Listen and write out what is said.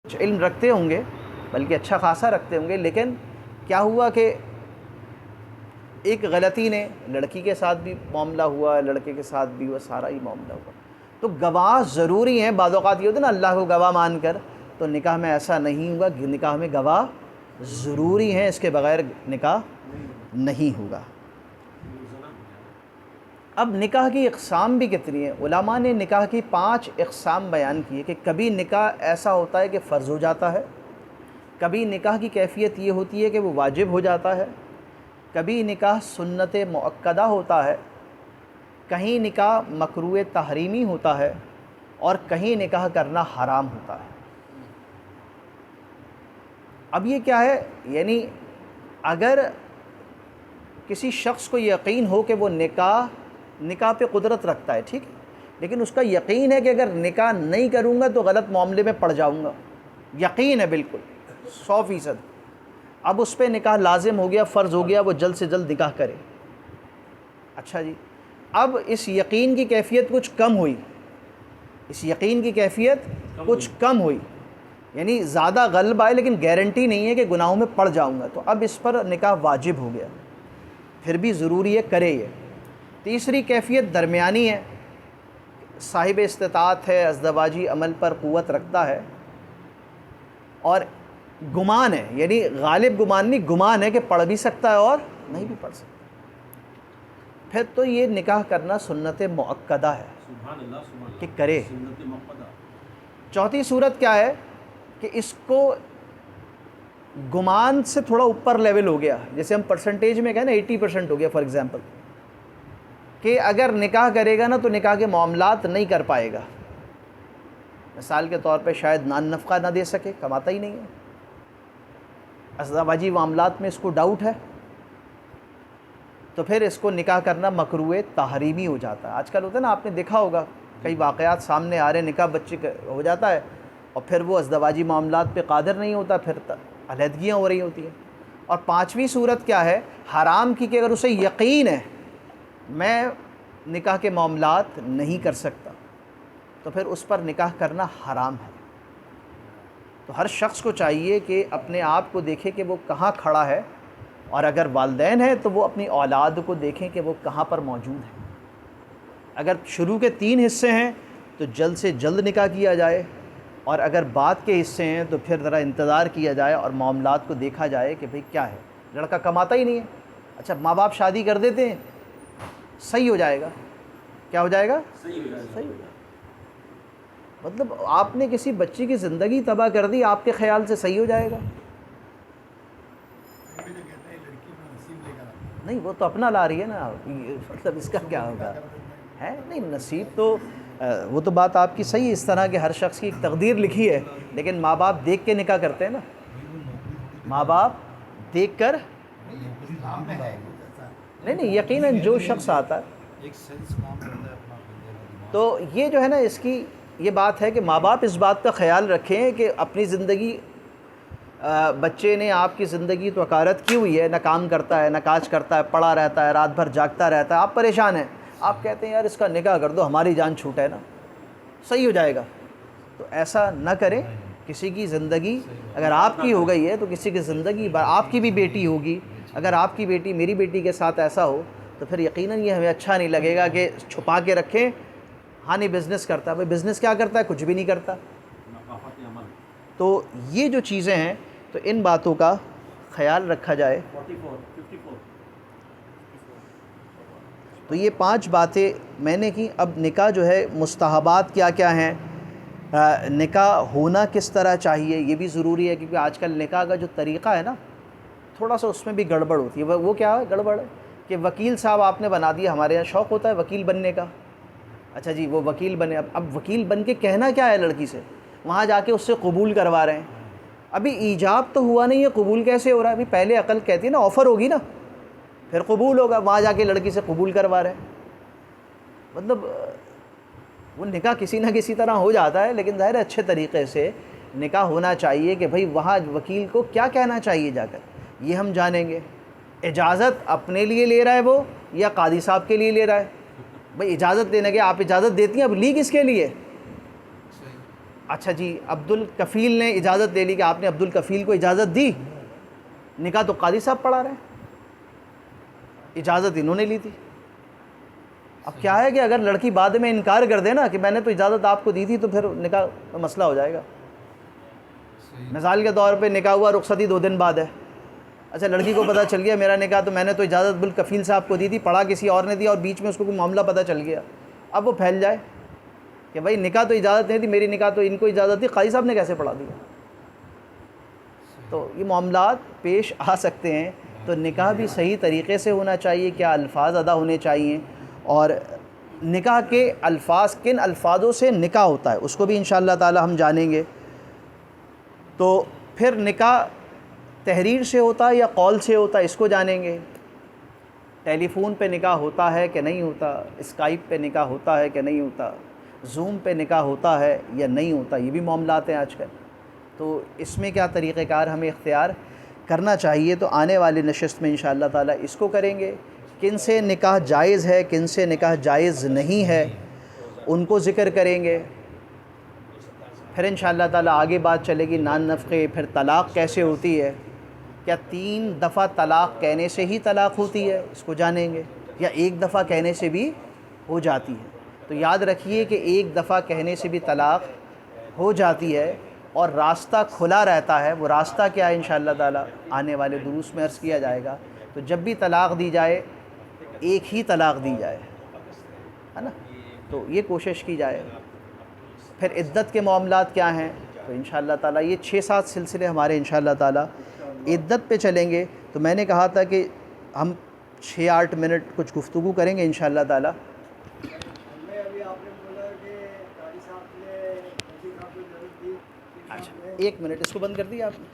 کچھ علم رکھتے ہوں گے، بلکہ اچھا خاصا رکھتے ہوں گے، لیکن کیا ہوا کہ ایک غلطی نے لڑکی کے ساتھ بھی معاملہ ہوا، لڑکے کے ساتھ بھی ہوا، سارا ہی معاملہ ہوا۔ تو گواہ ضروری ہیں، بعض اوقات یہ ہوتا ہے نا اللہ کو گواہ مان کر، تو نکاح میں ایسا نہیں ہوا، نکاح میں گواہ ضروری ہیں، اس کے بغیر نکاح نہیں ہوگا۔ اب نکاح کی اقسام بھی کتنی ہیں؟ علماء نے نکاح کی 5 اقسام بیان کی ہے کہ کبھی نکاح ایسا ہوتا ہے کہ فرض ہو جاتا ہے، کبھی نکاح کی کیفیت یہ ہوتی ہے کہ وہ واجب ہو جاتا ہے، کبھی نکاح سنت مؤکدہ ہوتا ہے، کہیں نکاح مکروہ تحریمی ہوتا ہے، اور کہیں نکاح کرنا حرام ہوتا ہے۔ اب یہ کیا ہے؟ یعنی اگر کسی شخص کو یقین ہو کہ وہ نکاح پہ قدرت رکھتا ہے، ٹھیک ہے، لیکن اس کا یقین ہے کہ اگر نکاح نہیں کروں گا تو غلط معاملے میں پڑ جاؤں گا، یقین ہے بالکل 100%، اب اس پہ نکاح لازم ہو گیا، فرض ہو گیا، وہ جلد سے جلد نکاح کرے۔ اچھا جی، اب اس یقین کی کیفیت کچھ کم ہوئی، اس یقین کی کیفیت کچھ کم ہوئی، یعنی زیادہ غلبہ ہے لیکن گارنٹی نہیں ہے کہ گناہوں میں پڑ جاؤں گا، تو اب اس پر نکاح واجب ہو گیا، پھر بھی ضروری ہے کرے یہ۔ تیسری کیفیت درمیانی ہے، صاحب استطاعت ہے، ازدواجی عمل پر قوت رکھتا ہے، اور گمان ہے، یعنی غالب گمان نہیں، گمان ہے کہ پڑھ بھی سکتا ہے اور نہیں بھی پڑھ سکتا، پھر تو یہ نکاح کرنا سنت مؤکدہ ہے کہ کرے۔ چوتھی صورت کیا ہے کہ اس کو گمان سے تھوڑا اوپر لیول ہو گیا، جیسے ہم پرسنٹیج میں کہیں نا 80% ہو گیا فار ایگزامپل، کہ اگر نکاح کرے گا نا تو نکاح کے معاملات نہیں کر پائے گا، مثال کے طور پہ شاید نان نفقہ نہ دے سکے، کماتا ہی نہیں ہے، ازدواجی معاملات میں اس کو ڈاؤٹ ہے، تو پھر اس کو نکاح کرنا مکروہ تحریمی ہو جاتا ہے۔ آج کل ہوتا ہے نا، آپ نے دیکھا ہوگا کئی واقعات سامنے آ رہے ہیں، نکاح بچے ہو جاتا ہے اور پھر وہ ازدواجی معاملات پہ قادر نہیں ہوتا، پھر علیحدگیاں ہو رہی ہوتی ہیں۔ اور پانچویں صورت کیا ہے؟ حرام کی، کہ اگر اسے یقین ہے میں نکاح کے معاملات نہیں کر سکتا، تو پھر اس پر نکاح کرنا حرام ہے۔ تو ہر شخص کو چاہیے کہ اپنے آپ کو دیکھے کہ وہ کہاں کھڑا ہے، اور اگر والدین ہیں تو وہ اپنی اولاد کو دیکھیں کہ وہ کہاں پر موجود ہیں۔ اگر شروع کے 3 حصے ہیں تو جلد سے جلد نکاح کیا جائے، اور اگر بعد کے حصے ہیں تو پھر ذرا انتظار کیا جائے اور معاملات کو دیکھا جائے کہ بھئی کیا ہے، لڑکا کماتا ہی نہیں ہے، اچھا ماں باپ شادی کر دیتے ہیں، صحیح ہو جائے گا، کیا ہو جائے گا؟ صحیح ہو جائے گا۔ مطلب آپ نے کسی بچی کی زندگی تباہ کر دی، آپ کے خیال سے صحیح ہو جائے گا؟ نہیں، وہ تو اپنا لا رہی ہے نا، مطلب اس کا کیا ہوگا ہے؟ نہیں، نصیب تو وہ تو بات آپ کی صحیح ہے، اس طرح کہ ہر شخص کی ایک تقدیر لکھی ہے، لیکن ماں باپ دیکھ کے نکاح کرتے ہیں نا، ماں باپ دیکھ کر نہیں، یقیناً جو شخص آتا ہے، تو یہ جو ہے نا، اس کی یہ بات ہے کہ ماں باپ اس بات کا خیال رکھیں کہ اپنی زندگی، بچے نے آپ کی زندگی تو اکارت کی ہوئی ہے، نہ کام کرتا ہے، نہ کاج کرتا ہے، پڑا رہتا ہے، رات بھر جاگتا رہتا ہے، آپ پریشان ہیں، آپ کہتے ہیں یار اس کا نکاح کر دو، ہماری جان چھوٹے نا، صحیح ہو جائے گا۔ تو ایسا نہ کریں، کسی کی زندگی اگر آپ کی ہو گئی ہے تو کسی کی زندگی، آپ کی بھی بیٹی ہوگی، اگر آپ کی بیٹی میری بیٹی کے ساتھ ایسا ہو تو پھر یقیناً یہ ہمیں اچھا نہیں لگے گا کہ چھپا کے رکھیں، ہاں نہیں بزنس کرتا ہے، بھائی بزنس کیا کرتا ہے؟ کچھ بھی نہیں کرتا۔ تو یہ جو چیزیں ہیں، تو ان باتوں کا خیال رکھا جائے۔ تو یہ 5 باتیں میں نے کی۔ اب نکاح جو ہے، مستحبات کیا کیا ہیں، نکاح ہونا کس طرح چاہیے، یہ بھی ضروری ہے، کیونکہ آج کل نکاح کا جو طریقہ ہے نا، تھوڑا سا اس میں بھی گڑبڑ ہوتی ہے۔ وہ کیا ہے گڑبڑ؟ کہ وکیل صاحب آپ نے بنا دیا، ہمارے یہاں شوق ہوتا ہے وکیل بننے کا، اچھا جی وہ وکیل بنے، اب وکیل بن کے کہنا کیا ہے لڑکی سے، وہاں جا کے اس سے قبول کروا رہے ہیں، ابھی ایجاب تو ہوا نہیں ہے، قبول کیسے ہو رہا ہے؟ ابھی پہلے عقل کہتی ہے نا آفر ہوگی نا، پھر قبول ہوگا، وہاں جا کے لڑکی سے قبول کروا رہے ہیں۔ مطلب وہ نکاح کسی نہ کسی طرح ہو جاتا ہے، لیکن ظاہر اچھے طریقے سے نکاح ہونا چاہیے کہ بھئی وہاں وکیل کو کیا کہنا چاہیے جا کر، یہ ہم جانیں گے۔ اجازت اپنے لیے لے رہا ہے وہ یا قاضی صاحب کے لیے لے رہا ہے؟ بھئی اجازت دینے کے، آپ اجازت دیتی ہیں، اب لی کس کے لیے؟ اچھا جی، عبد الکفیل نے اجازت لے لی کہ آپ نے عبد الکفیل کو اجازت دی، نکاح تو قاضی صاحب پڑھا رہے ہیں، اجازت انہوں نے لی تھی۔ اب کیا ہے کہ اگر لڑکی بعد میں انکار کر دے نا کہ میں نے تو اجازت آپ کو دی تھی، تو پھر نکاح کا مسئلہ ہو جائے گا۔ مثال کے طور پہ نکاح ہوا، رخصتی 2 دن بعد ہے، اچھا لڑکی کو پتہ چل گیا میرا نکاح تو میں نے تو اجازت بالکفیل صاحب کو دی تھی، پڑھا کسی اور نے دیا، اور بیچ میں اس کو کوئی معاملہ پتہ چل گیا، اب وہ پھیل جائے کہ بھائی نکاح تو اجازت نہیں تھی میری، نکاح تو ان کو اجازت تھی، قاضی صاحب نے کیسے پڑھا دیا؟ تو یہ معاملات پیش آ سکتے ہیں۔ تو نکاح بھی صحیح طریقے سے ہونا چاہیے، کیا الفاظ ادا ہونے چاہیے، اور نکاح کے الفاظ، کن الفاظوں سے نکاح ہوتا ہے اس کو بھی انشاءاللہ تعالی ہم جانیں گے۔ تو پھر نکاح تحریر سے ہوتا ہے یا قول سے ہوتا ہے اس کو جانیں گے۔ ٹیلی فون پہ نکاح ہوتا ہے کہ نہیں ہوتا، اسکائپ پہ نکاح ہوتا ہے کہ نہیں ہوتا، زوم پہ نکاح ہوتا ہے یا نہیں ہوتا، یہ بھی معاملات ہیں آج کل۔ تو اس میں کیا طریقہ کار ہمیں اختیار کرنا چاہیے، تو آنے والی نشست میں انشاءاللہ تعالی اس کو کریں گے۔ کن سے نکاح جائز ہے، کن سے نکاح جائز نہیں ہے، ان کو ذکر کریں گے۔ پھر انشاءاللہ تعالی آگے بات چلے گی نان نفقے، پھر طلاق کیسے ہوتی ہے، کیا 3 دفعہ طلاق کہنے سے ہی طلاق ہوتی ہے، اس کو جانیں گے، یا 1 دفعہ کہنے سے بھی ہو جاتی ہے۔ تو یاد رکھیے کہ 1 دفعہ کہنے سے بھی طلاق ہو جاتی ہے، اور راستہ کھلا رہتا ہے۔ وہ راستہ کیا ہے انشاءاللہ تعالی آنے والے دروس میں عرض کیا جائے گا۔ تو جب بھی طلاق دی جائے، ایک ہی طلاق دی جائے، ہے نا، تو یہ کوشش کی جائے۔ پھر عدت کے معاملات کیا ہیں، تو انشاءاللہ تعالی یہ 6-7 سلسلے ہمارے انشاءاللہ تعالی عدت پہ چلیں گے۔ تو میں نے کہا تھا کہ ہم 6-8 منٹ کچھ گفتگو کریں گے انشاءاللہ تعالی۔ اچھا 1 منٹ اس کو بند کر دیا آپ نے؟